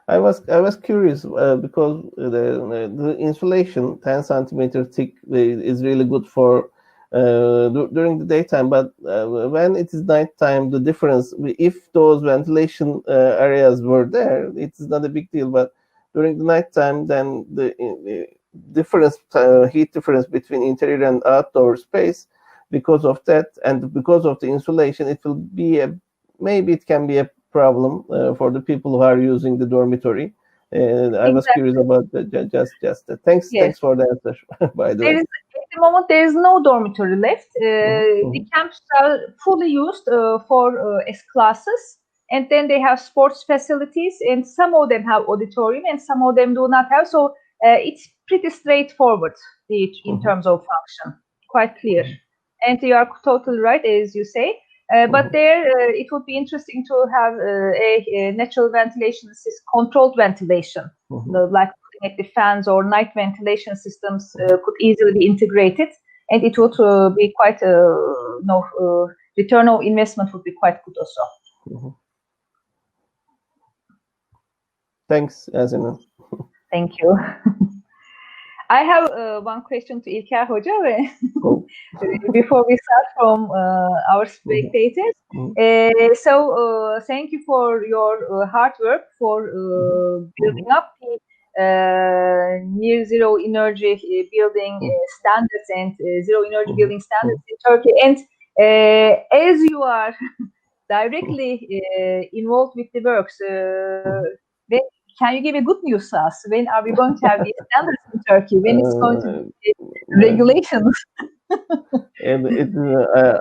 I was curious because the insulation 10 centimeter thick is really good for during the daytime, but when it is nighttime, the difference, if those ventilation areas were there, it's not a big deal, but during the nighttime, then the difference, heat difference between interior and outdoor space, because of that and because of the insulation, it will be maybe it can be a problem for the people who are using the dormitory. I was curious about that. Just thanks for the answer. By the way, at the moment there is no dormitory left. The camps are fully used for as classes, and then they have sports facilities, and some of them have auditorium, and some of them do not have. So it's pretty straightforward in terms of function, quite clear. And you are totally right, as you say. But there, it would be interesting to have a natural ventilation, controlled ventilation, like at the fans or night ventilation systems could easily be integrated, and it would be quite, return of investment would be quite good also. Thanks, Yasemin. Thank you. I have one question to İlker Hoca before we start from our spectators. So thank you for your hard work for building up the near zero energy building standards and zero energy building standards in Turkey. And as you are directly involved with the works, can you give a good news to us? When are we going to have these standards in Turkey? When it's going to be regulations? And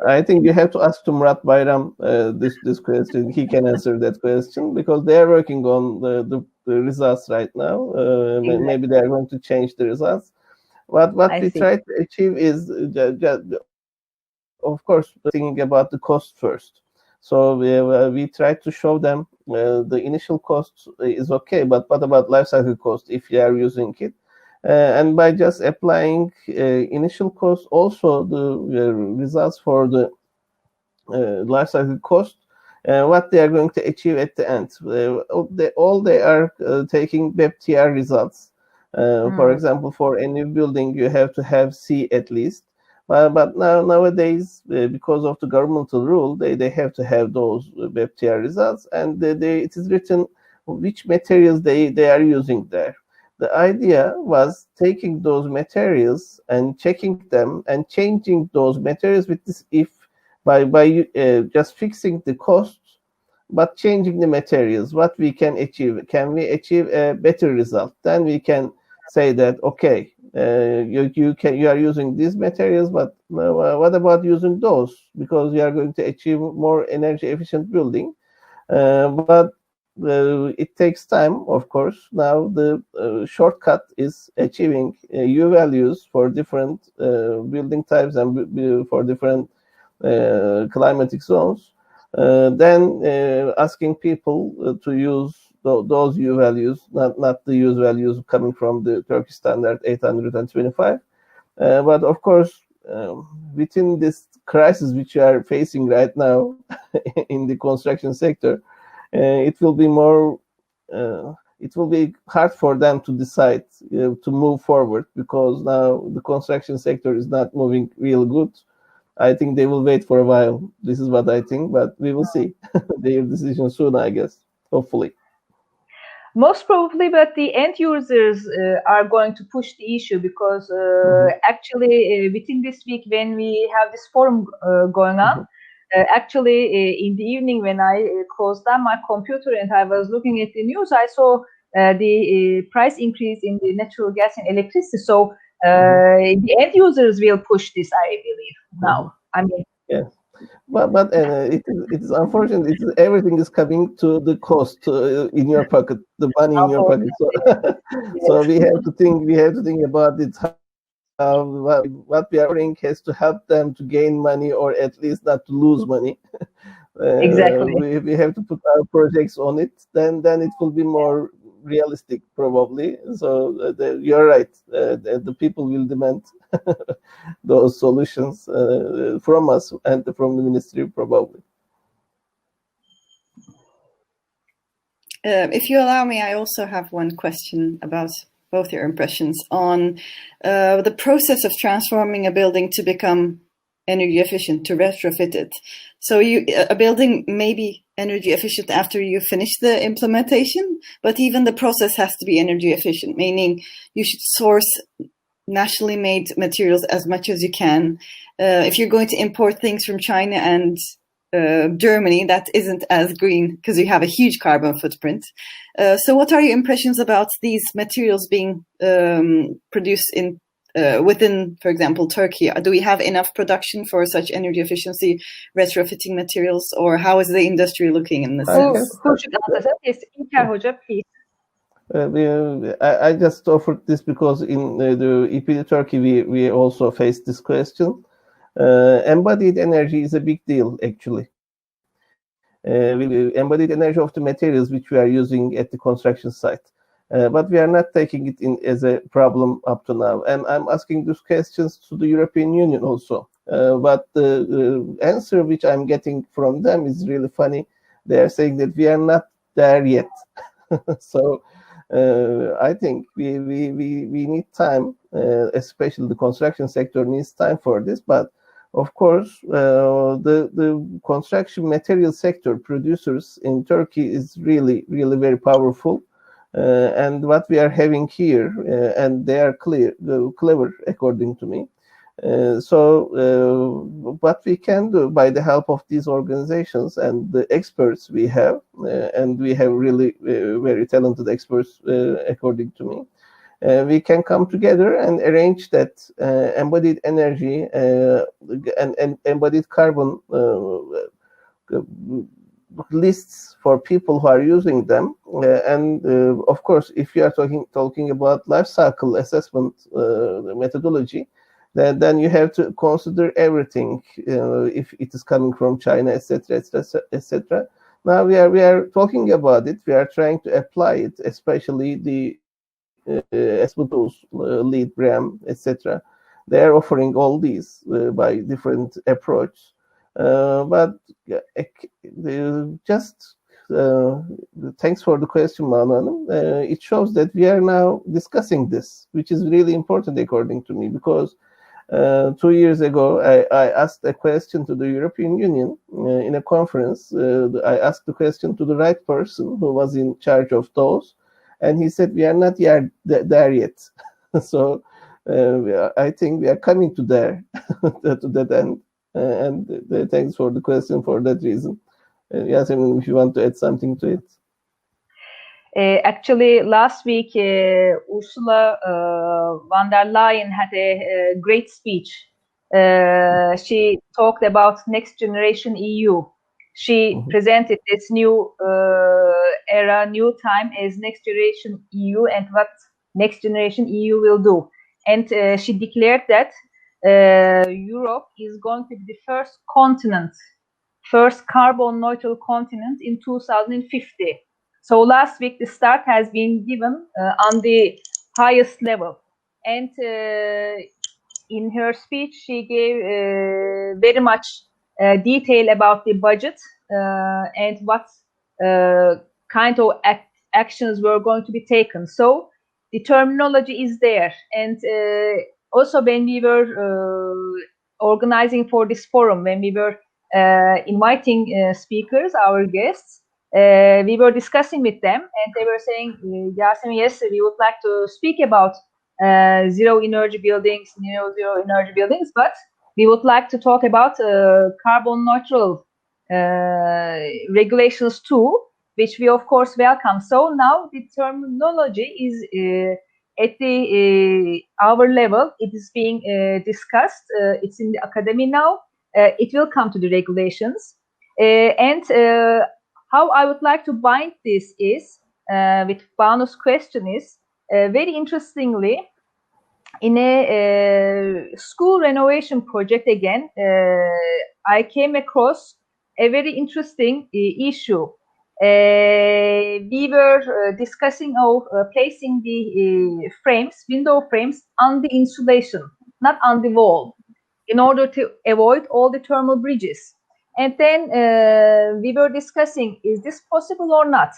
I think you have to ask to Murat Bayram this question. He can answer that question because they are working on the results right now. Exactly. Maybe they are going to change the results. What we try to achieve is, of course, thinking about the cost first. So we try to show them the initial cost is okay, but what about life cycle cost if you are using it? And by just applying initial cost, also the results for the life cycle cost, what they are going to achieve at the end. They are taking BEPTR results. For example, for a new building, you have to have C at least. But nowadays, because of the governmental rule, they have to have those BEPTR results, and it is written which materials they are using there. The idea was taking those materials and checking them and changing those materials with this if by just fixing the costs, but changing the materials. What we can achieve? Can we achieve a better result? Then we can say that okay. You are using these materials, but what about using those? Because you are going to achieve more energy efficient building. But it takes time, of course. Now the shortcut is achieving U values for different building types and for different climatic zones. Then asking people to use those U values, not the U values coming from the Turkish standard 825. But of course, within this crisis which we are facing right now in the construction sector, it will be hard for them to decide to move forward because now the construction sector is not moving real good. I think they will wait for a while. This is what I think, but we will see their decision soon, I guess, hopefully. Most probably, but the end users are going to push the issue because actually within this week when we have this forum going on, actually in the evening when I closed down my computer and I was looking at the news, I saw the price increase in the natural gas and electricity. So the end users will push this, I believe, now. I mean, yeah. But it is unfortunate. Everything is coming to the cost in your pocket, the money in your pocket. So we have to think about it. What we are doing has to help them to gain money or at least not to lose money. Exactly. We have to put our projects on it. Then it will be more realistic, probably. So you're right. The people will demand those solutions from us and from the ministry, probably. If you allow me, I also have one question about both your impressions on the process of transforming a building to become energy efficient, to retrofit it. So a building may be energy efficient after you finish the implementation, but even the process has to be energy efficient, meaning you should source nationally made materials as much as you can. If you're going to import things from China and Germany, that isn't as green because you have a huge carbon footprint. So what are your impressions about these materials being produced in within, for example, Turkey? Do we have enough production for such energy efficiency retrofitting materials, or how is the industry looking in this sense? Yes, İlker Hoca, please. I just offered this because in the EPD Turkey we also faced this question. Embodied energy is a big deal, actually. Embodied energy of the materials which we are using at the construction site. But we are not taking it in as a problem up to now. And I'm asking these questions to the European Union also. But the answer which I'm getting from them is really funny. They are saying that we are not there yet. So I think we need time, especially the construction sector needs time for this. But of course, the construction material sector producers in Turkey is really very powerful. And what we are having here, and they are clever according to me. So what we can do by the help of these organizations and the experts we have, and we have really very talented experts according to me, we can come together and arrange that embodied energy and embodied carbon lists for people who are using them. And of course, if you are talking about life cycle assessment methodology, then you have to consider everything, if it is coming from China, etc., etc. Now we are talking about it. We are trying to apply it, especially the Esbutos, lead RAM, etc. They are offering all these by different approach. But just thanks for the question, Manu. It shows that we are now discussing this, which is really important according to me, because 2 years ago, I asked a question to the European Union in a conference. I asked the question to the right person who was in charge of those, and he said, we are not there yet. So I think we are coming to there, to that end. And thanks for the question for that reason. Yasemin, if you want to add something to it. Actually, last week, Ursula von der Leyen had a great speech. She talked about next generation EU. She presented this new era, new time as next generation EU and what next generation EU will do. And she declared that Europe is going to be the first continent, first carbon neutral continent in 2050. So last week, the start has been given on the highest level. And in her speech, she gave very much detail about the budget and what kind of actions were going to be taken. So the terminology is there. And also when we were organizing for this forum, when we were inviting speakers, our guests, we were discussing with them, and they were saying, Yasemin, yes, we would like to speak about zero energy buildings, zero energy buildings, but we would like to talk about carbon neutral regulations too, which we of course welcome. So now the terminology is at the our level. It is being discussed. It's in the academy now. It will come to the regulations. And how I would like to bind this is, with Banu's question is, very interestingly, in a school renovation project again, I came across a very interesting issue. We were discussing placing the frames, window frames, on the insulation, not on the wall, in order to avoid all the thermal bridges. And then we were discussing, is this possible or not?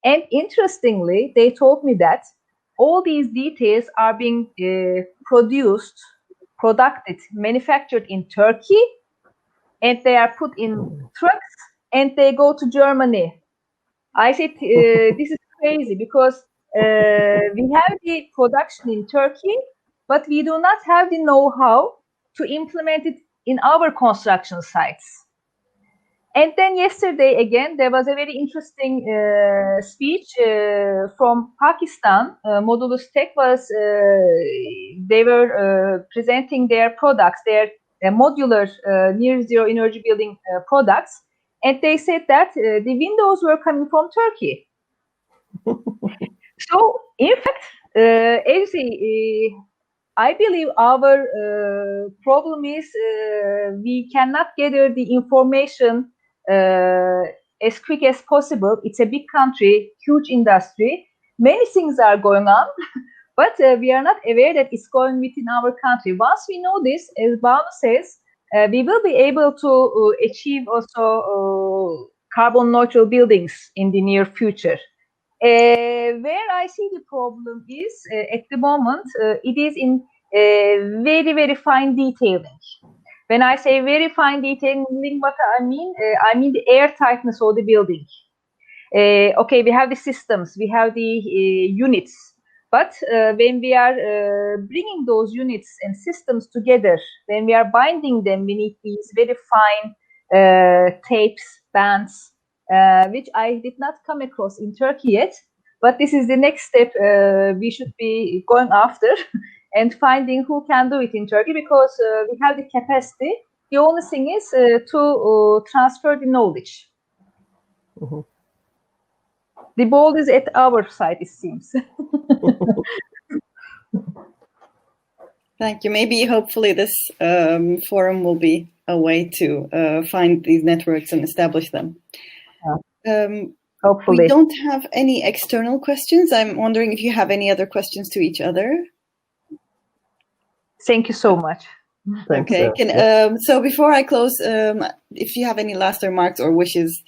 And interestingly, they told me that all these details are being manufactured in Turkey, and they are put in trucks, and they go to Germany. I said, this is crazy, because we have the production in Turkey, but we do not have the know-how to implement it in our construction sites. And then yesterday, again, there was a very interesting speech from Pakistan. Modulus Tech was, they were presenting their products, their modular near zero energy building products. And they said that the windows were coming from Turkey. So, in fact, I believe our problem is we cannot gather the information as quick as possible. It's a big country, huge industry. Many things are going on, but we are not aware that it's going within our country. Once we know this, as Banu says, we will be able to achieve also carbon neutral buildings in the near future. Where I see the problem is at the moment it is in very, very fine detailing. When I say very fine detailing, what I mean the air tightness of the building. Okay, we have the systems, we have the units, but when we are bringing those units and systems together, when we are binding them, we need these very fine tapes, bands, which I did not come across in Turkey yet. But this is the next step we should be going after and finding who can do it in Turkey, because we have the capacity. The only thing is to transfer the knowledge. Mm-hmm. The ball is at our side, it seems. Thank you. Maybe, hopefully, this forum will be a way to find these networks and establish them. Hopefully. We don't have any external questions. I'm wondering if you have any other questions to each other. Thank you so much. Thanks, okay. So before I close, if you have any last remarks or wishes,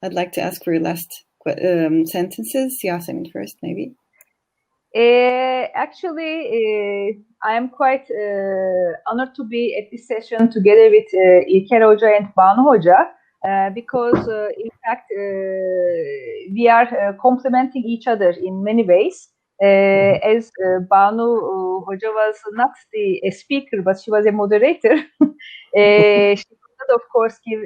I'd like to ask for your last sentences. Yasemin first, maybe. Actually, I am quite honored to be at this session together with İlker Hoca and Banu Hoca, because in fact we are complementing each other in many ways. As Banu Hoja was not a speaker, but she was a moderator. She could, of course, give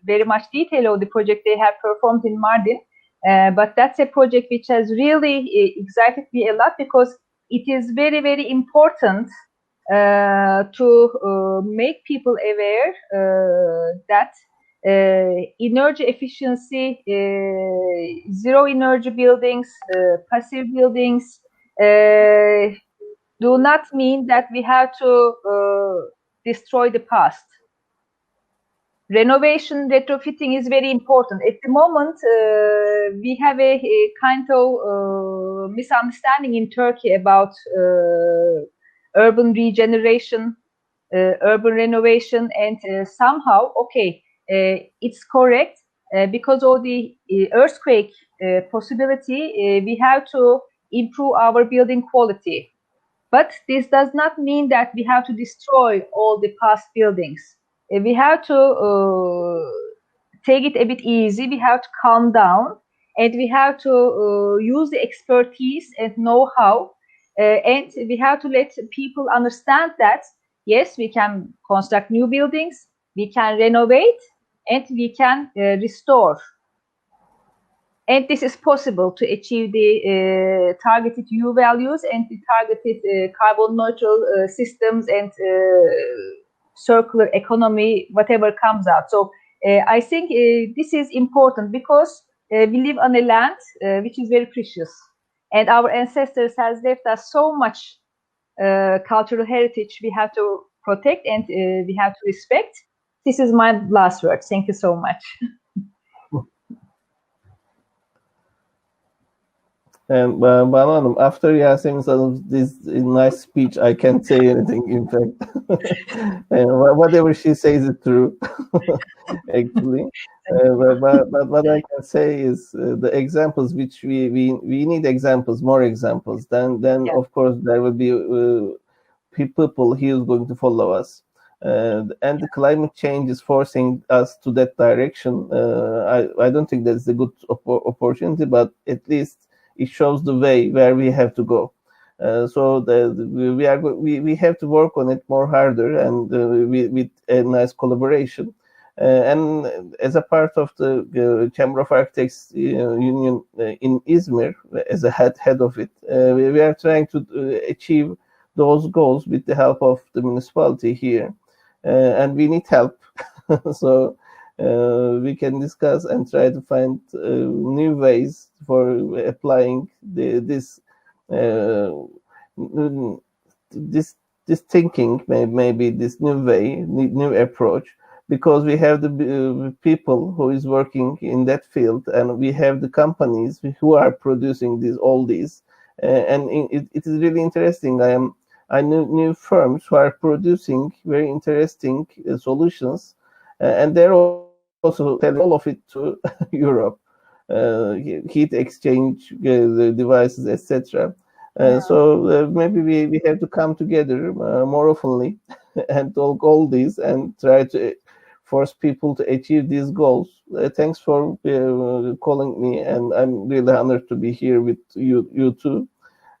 very much detail of the project they have performed in Mardin. But that's a project which has really excited me a lot, because it is very, very important to make people aware that energy efficiency, zero energy buildings, passive buildings do not mean that we have to destroy the past. Renovation, retrofitting is very important. At the moment, we have a kind of misunderstanding in Turkey about urban regeneration, urban renovation, and somehow, okay, it's correct, because of the earthquake possibility, we have to improve our building quality. But this does not mean that we have to destroy all the past buildings. We have to take it a bit easy. We have to calm down, and we have to use the expertise and know-how, and we have to let people understand that yes, we can construct new buildings, we can renovate, and we can restore. And this is possible to achieve the targeted U values and the targeted carbon neutral systems and circular economy, whatever comes out. So I think this is important, because we live on a land which is very precious, and our ancestors has left us so much cultural heritage we have to protect and we have to respect. This is my last word. Thank you so much. And Banu Hanım, after Yasemin Hanım's this nice speech, I can't say anything. In fact, whatever she says is true. Actually, but what I can say is the examples which we need examples, more examples. Then yeah. Of course there will be people who is going to follow us. And the climate change is forcing us to that direction. I don't think that's a good opportunity, but at least it shows the way where we have to go. So we have to work on it more harder, and with a nice collaboration. And as a part of the Chamber of Architects Union in Izmir, as a head of it, we are trying to achieve those goals with the help of the municipality here. And we need help. So we can discuss and try to find new ways for applying this thinking, maybe this new way, new approach, because we have the people who is working in that field, and we have the companies who are producing all these, and it is really interesting. I knew firms who are producing very interesting solutions, and they're also selling all of it to Europe. heat exchange the devices, etc. So maybe we have to come together more oftenly and talk all these and try to force people to achieve these goals. Thanks for calling me, and I'm really honored to be here with you too.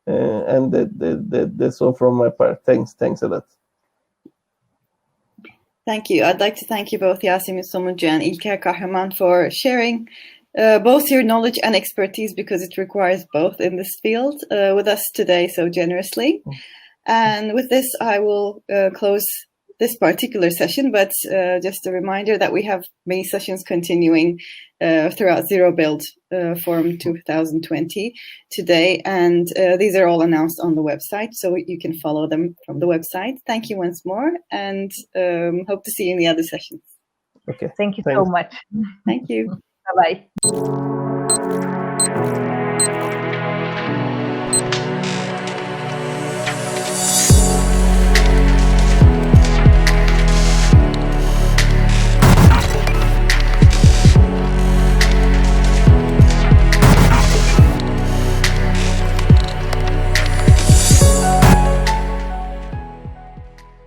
And that's all from my part. Thanks a lot. Thank you. I'd like to thank you both, Yasemin Somuncu and İlker Kahraman, for sharing both your knowledge and expertise, because it requires both in this field, with us today so generously. And with this, I will close this particular session, but just a reminder that we have many sessions continuing throughout Zero Build Forum 2020 today, and these are all announced on the website, so you can follow them from the website. Thank you once more, and hope to see you in the other sessions. Okay. Thank you so much. Thank you. Bye-bye.